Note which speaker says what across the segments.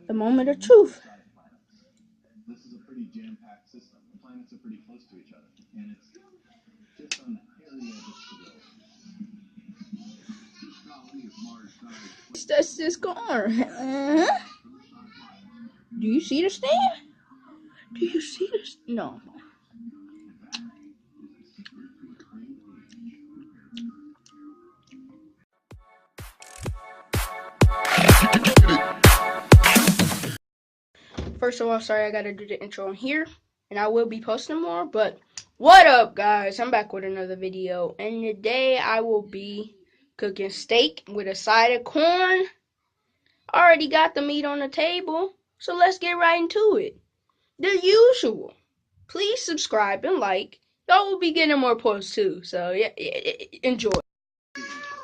Speaker 1: The moment of truth.
Speaker 2: This is a pretty jam-packed system. The planets are pretty close to each other, and it's just on the hairy edge of stability.
Speaker 1: That's this car. Do you see the stand? Do you see this? No. First of all, sorry I gotta do the intro on here, and I will be posting more, but what up, guys? I'm back with another video, and today I will be cooking steak with a side of corn. Already got the meat on the table, so let's get right into it. The usual. Please subscribe and like. Y'all will be getting more posts too, so yeah, enjoy.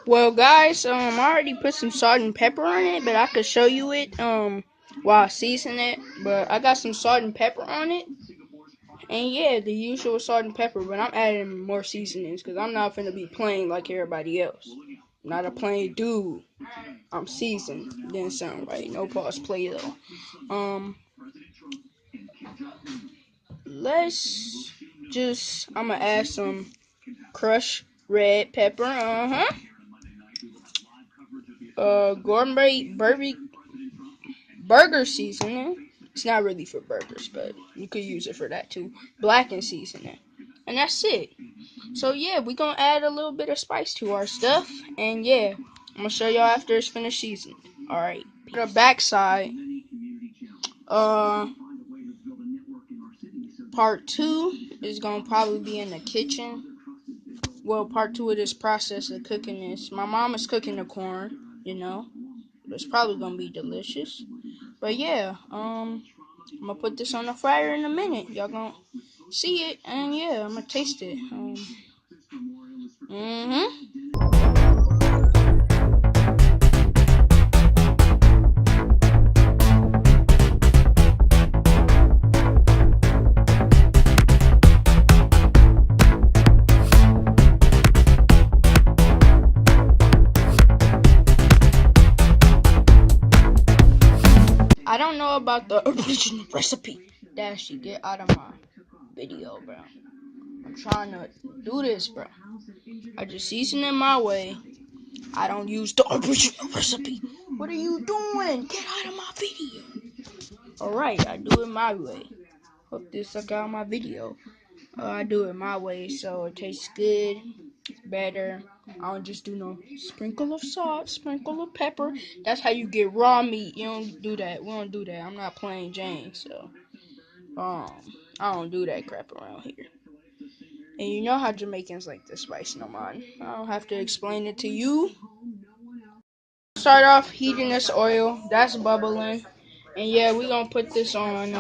Speaker 1: Well, guys, I already put some salt and pepper on it, but I could show you it while I season it. But I got some salt and pepper on it, and yeah, the usual salt and pepper. But I'm adding more seasonings because I'm not finna be plain like everybody else. I'm not a plain dude. I'm seasoned. Didn't sound right. No pause play though. Let's just. I'm gonna add some crushed red pepper. Gourmet burger seasoning. It's not really for burgers, but you could use it for that too. Blackened seasoning. And that's it. So yeah, we're gonna add a little bit of spice to our stuff. And yeah, I'm gonna show y'all after it's finished seasoned. Alright. The backside. Part 2 is gonna probably be in the kitchen. Well, part 2 of this process of cooking this. My mom is cooking the corn, you know. It's probably gonna be delicious. But yeah, I'm gonna put this on the fryer in a minute. Y'all gonna see it, and yeah, I'm gonna taste it. I don't know about the original recipe. That shit, get out of my video, bro. I'm trying to do this, bro. I just season it my way. I don't use the original recipe. What are you doing? Get out of my video. Alright, I do it my way. Hope this suck out my video. I do it my way so it tastes good, better. I don't just do no sprinkle of salt, sprinkle of pepper. That's how you get raw meat. You don't do that. We don't do that. I'm not playing James, so I don't do that crap around here. And you know how Jamaicans like the spice, no man. I don't have to explain it to you. Start off heating this oil. That's bubbling. And yeah, we're gonna put this on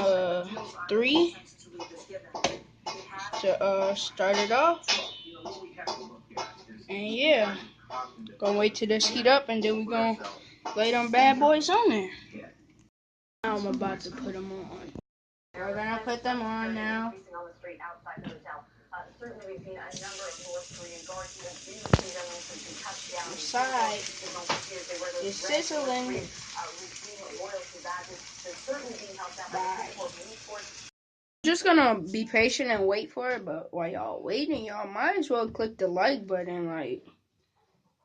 Speaker 1: 3 to start it off. And yeah, gonna wait till this heat up, and then we're gonna lay them bad boys on there. Now I'm about to put them on. We're gonna put them on now. The side is sizzling. Bye. Just gonna be patient and wait for it, but while y'all waiting, y'all might as well click the like button. Like,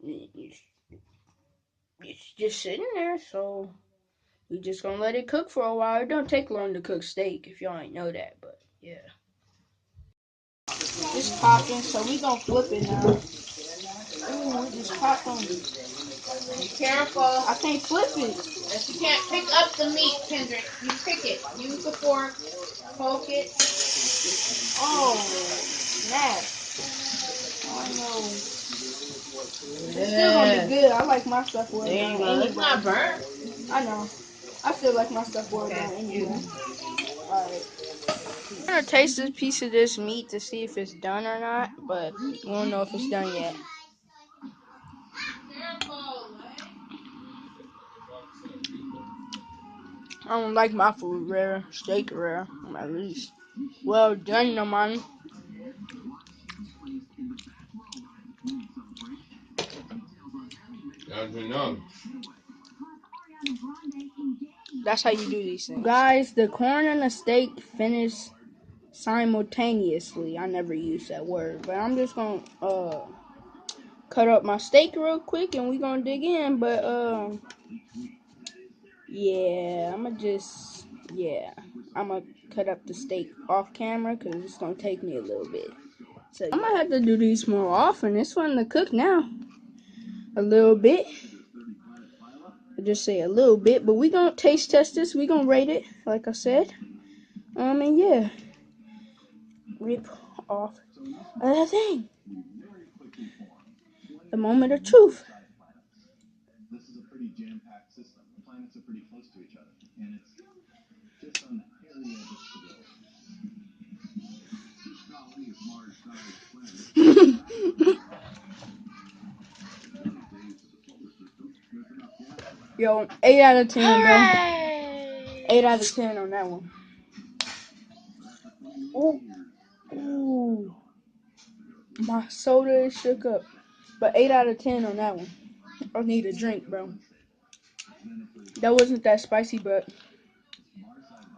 Speaker 1: it's just sitting there, so we just gonna let it cook for a while. It don't take long to cook steak if y'all ain't know that, but yeah. It's popping, so we gonna flip it now. Ooh, it just popped on me.
Speaker 3: Be careful.
Speaker 1: I can't flip it.
Speaker 3: If you can't pick up the meat, Kendrix, you pick it. Use the fork, poke it.
Speaker 1: Oh, snap. Oh no. It's still gonna be good. I like my stuff well
Speaker 3: There
Speaker 1: done
Speaker 3: you go.
Speaker 1: anyway.
Speaker 3: It's not burnt.
Speaker 1: I know. I still like my stuff well done
Speaker 3: Okay.
Speaker 1: anyway. Alright. I'm gonna taste this piece of this meat to see if it's done or not, but we don't know if it's done yet. I don't like my food rare, steak rare, at least. Well done, no man.
Speaker 4: How'd you know?
Speaker 1: That's how you do these things. Guys, the corn and the steak finished simultaneously. I never use that word, but I'm just gonna cut up my steak real quick and we gonna dig in. But yeah, I'm gonna cut up the steak off camera because it's gonna take me a little bit. So I might have to do these more often. It's fun to cook now. A little bit. I just say a little bit, but we gonna taste test this. We gonna rate it, like I said. And yeah, rip off the thing. The moment of truth.
Speaker 2: This is a pretty jam-packed system. The planets are pretty close to each other, and it's just on the hairy edge of stability.
Speaker 1: Yo, 8 out of 10, bro. 8 out of 10 on that one. Ooh. My soda is shook up. But 8 out of 10 on that one. I need a drink, bro. That wasn't that spicy, but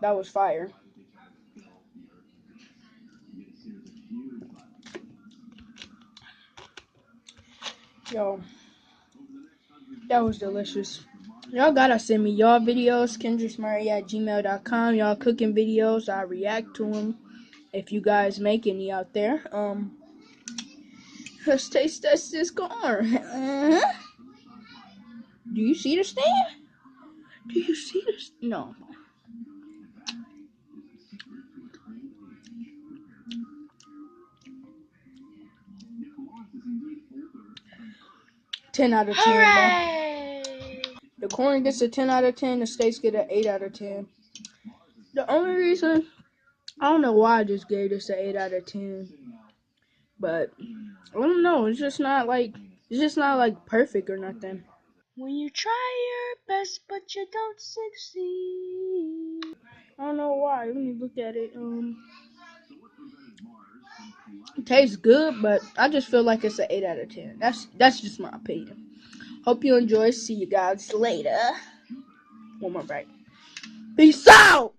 Speaker 1: that was fire. Yo, that was delicious. Y'all gotta send me y'all videos, kendrixmurray@gmail.com. Y'all cooking videos, I react to them. If you guys make any out there, let's taste test this corn. Do you see the stand? Do you see this? No. Ten out of 10, bro. The corn gets a 10 out of 10. The steaks get an 8 out of 10. The only reason, I don't know why I just gave this an 8 out of 10. But I don't know. It's just not like perfect or nothing. When you try your best, but you don't succeed. I don't know why. Let me look at it. It tastes good, but I just feel like it's an 8 out of 10. That's just my opinion. Hope you enjoy. See you guys later. One more bite. Peace out!